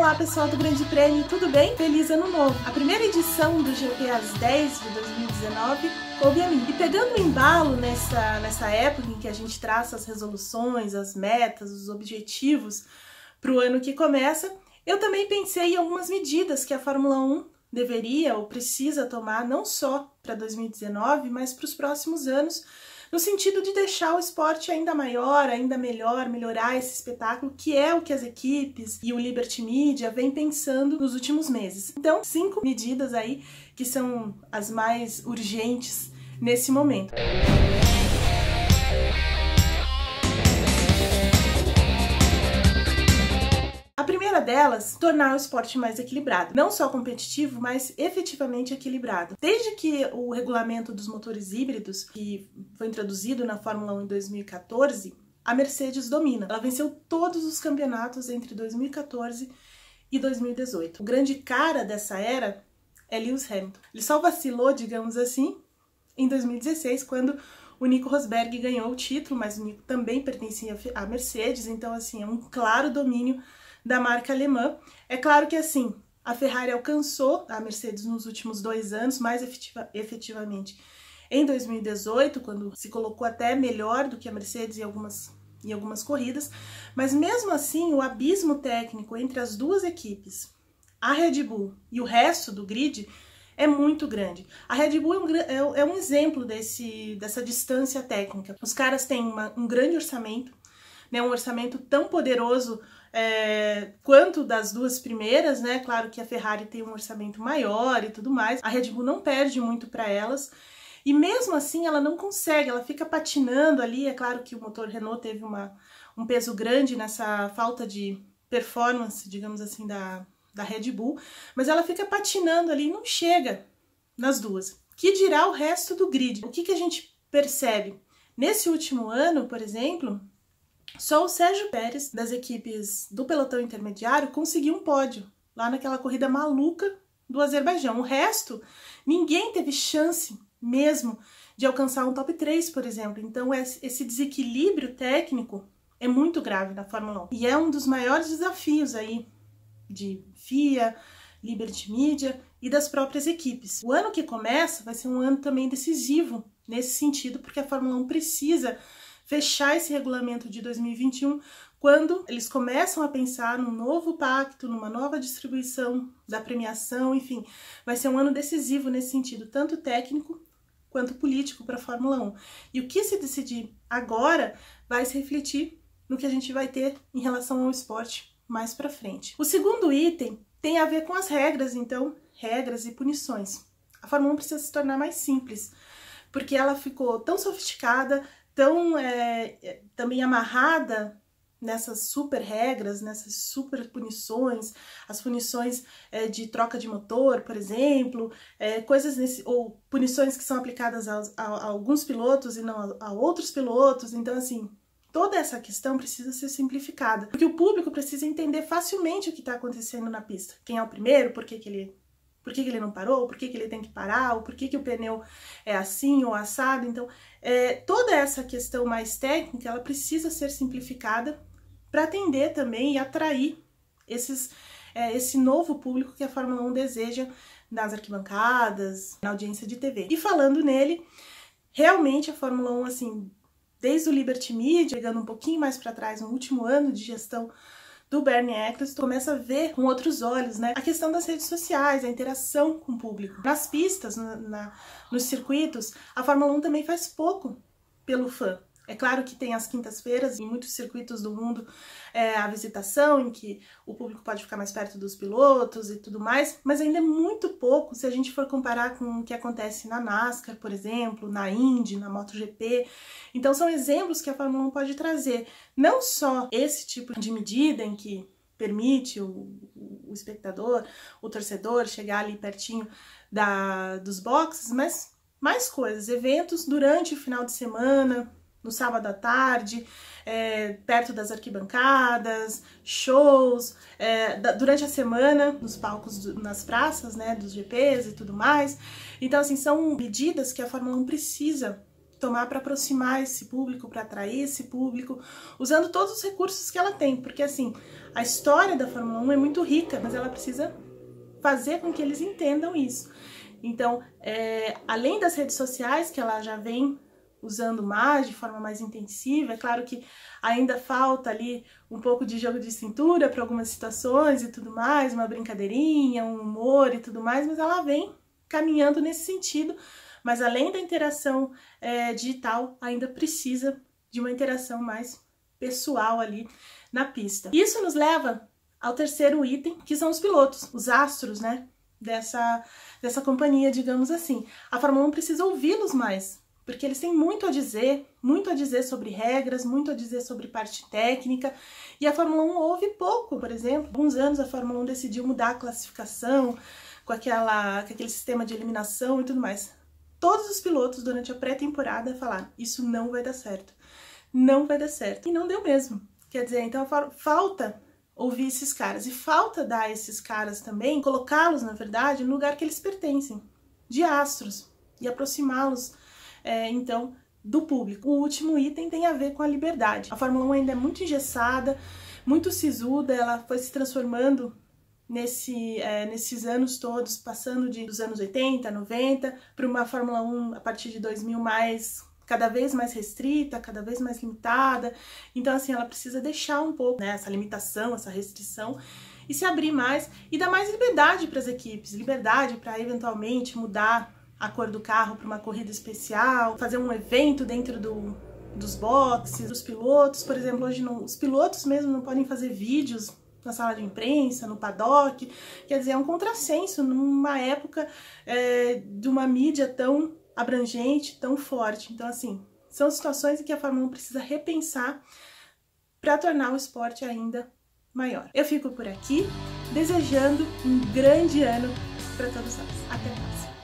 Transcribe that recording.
Olá pessoal do Grande Prêmio, tudo bem? Feliz Ano Novo! A primeira edição do GP às 10 de 2019 coube a mim. E pegando o embalo nessa época em que a gente traça as resoluções, as metas, os objetivos para o ano que começa, eu também pensei em algumas medidas que a Fórmula 1 deveria ou precisa tomar, não só para 2019, mas para os próximos anos, no sentido de deixar o esporte ainda maior, ainda melhor, melhorar esse espetáculo, que é o que as equipes e o Liberty Media vem pensando nos últimos meses. Então, 5 medidas aí que são as mais urgentes nesse momento. A primeira delas, tornar o esporte mais equilibrado. Não só competitivo, mas efetivamente equilibrado. Desde que o regulamento dos motores híbridos, que foi introduzido na Fórmula 1 em 2014, a Mercedes domina. Ela venceu todos os campeonatos entre 2014 e 2018. O grande cara dessa era é Lewis Hamilton. Ele só vacilou, digamos assim, em 2016, quando o Nico Rosberg ganhou o título, mas o Nico também pertencia à Mercedes, então assim, é um claro domínio da marca alemã. É claro que assim, a Ferrari alcançou a Mercedes nos últimos 2 anos, mais efetivamente em 2018, quando se colocou até melhor do que a Mercedes em algumas corridas, mas mesmo assim o abismo técnico entre as duas equipes, a Red Bull e o resto do grid, é muito grande. A Red Bull é um exemplo dessa distância técnica. Os caras têm um grande orçamento, né, um orçamento tão poderoso quanto das duas primeiras, né? Claro que a Ferrari tem um orçamento maior e tudo mais. A Red Bull não perde muito para elas. E mesmo assim ela não consegue, ela fica patinando ali. É claro que o motor Renault teve um peso grande nessa falta de performance, digamos assim, da Red Bull, mas ela fica patinando ali e não chega nas duas. Que dirá o resto do grid? O que a gente percebe? Nesse último ano, por exemplo, só o Sérgio Pérez, das equipes do pelotão intermediário, conseguiu um pódio lá naquela corrida maluca do Azerbaijão. O resto, ninguém teve chance mesmo de alcançar um top 3, por exemplo. Então esse desequilíbrio técnico é muito grave na Fórmula 1. E é um dos maiores desafios aí de FIA, Liberty Media e das próprias equipes. O ano que começa vai ser um ano também decisivo nesse sentido, porque a Fórmula 1 precisa fechar esse regulamento de 2021 quando eles começam a pensar num novo pacto, numa nova distribuição da premiação, enfim, vai ser um ano decisivo nesse sentido, tanto técnico quanto político para a Fórmula 1. E o que se decidir agora vai se refletir no que a gente vai ter em relação ao esporte mais para frente. O segundo item tem a ver com as regras, então, regras e punições. A Fórmula 1 precisa se tornar mais simples, porque ela ficou tão sofisticada, tão também amarrada nessas super regras, nessas super punições, as punições de troca de motor, por exemplo, coisas ou punições que são aplicadas a alguns pilotos e não a outros pilotos. Então, assim, toda essa questão precisa ser simplificada, porque o público precisa entender facilmente o que está acontecendo na pista. Quem é o primeiro, por que ele não parou, por que ele tem que parar, ou por que o pneu é assim ou assado. Então, toda essa questão mais técnica, ela precisa ser simplificada para atender também e atrair esse novo público que a Fórmula 1 deseja nas arquibancadas, na audiência de TV. E falando nele, realmente a Fórmula 1, assim, desde o Liberty Media, chegando um pouquinho mais para trás, no último ano de gestão do Bernie Ecclestone, começa a ver com outros olhos, né, a questão das redes sociais, a interação com o público. Nas pistas, nos circuitos, a Fórmula 1 também faz pouco pelo fã. É claro que tem as quintas-feiras, em muitos circuitos do mundo, a visitação, em que o público pode ficar mais perto dos pilotos e tudo mais, mas ainda é muito pouco se a gente for comparar com o que acontece na NASCAR, por exemplo, na Indy, na MotoGP. Então são exemplos que a Fórmula 1 pode trazer, não só esse tipo de medida em que permite o espectador, o torcedor, chegar ali pertinho dos boxes, mas mais coisas, eventos durante o final de semana, no sábado à tarde, perto das arquibancadas, shows, durante a semana, nos palcos, nas praças, né, dos GPs e tudo mais. Então, assim, são medidas que a Fórmula 1 precisa tomar para aproximar esse público, para atrair esse público, usando todos os recursos que ela tem, porque assim, a história da Fórmula 1 é muito rica, mas ela precisa fazer com que eles entendam isso. Então, além das redes sociais, que ela já vem usando mais, de forma mais intensiva, é claro que ainda falta ali um pouco de jogo de cintura para algumas situações e tudo mais, uma brincadeirinha, um humor e tudo mais, mas ela vem caminhando nesse sentido. Mas além da interação digital, ainda precisa de uma interação mais pessoal ali na pista. Isso nos leva ao terceiro item, que são os pilotos, os astros, né, dessa companhia, digamos assim. A Fórmula 1 precisa ouvi-los mais, porque eles têm muito a dizer sobre regras, muito a dizer sobre parte técnica, e a Fórmula 1 ouve pouco. Por exemplo, há alguns anos a Fórmula 1 decidiu mudar a classificação com aquele sistema de eliminação e tudo mais. Todos os pilotos durante a pré-temporada falaram, isso não vai dar certo, não vai dar certo. E não deu mesmo. Quer dizer, então falta ouvir esses caras, e falta dar a esses caras também, colocá-los, na verdade, no lugar que eles pertencem, de astros, e aproximá-los, então, do público. O último item tem a ver com a liberdade. A Fórmula 1 ainda é muito engessada, muito sisuda, ela foi se transformando nesses anos todos, passando dos anos 80, 90, para uma Fórmula 1 a partir de 2000 cada vez mais restrita, cada vez mais limitada. Então, assim, ela precisa deixar um pouco, né, essa limitação, essa restrição, e se abrir mais e dar mais liberdade para as equipes, liberdade para eventualmente mudar a cor do carro para uma corrida especial, fazer um evento dentro dos boxes, dos pilotos. Por exemplo, hoje os pilotos mesmo não podem fazer vídeos na sala de imprensa, no paddock. Quer dizer, é um contrassenso numa época de uma mídia tão abrangente, tão forte. Então, assim, são situações em que a Fórmula 1 precisa repensar para tornar o esporte ainda maior. Eu fico por aqui, desejando um grande ano para todos nós. Até mais!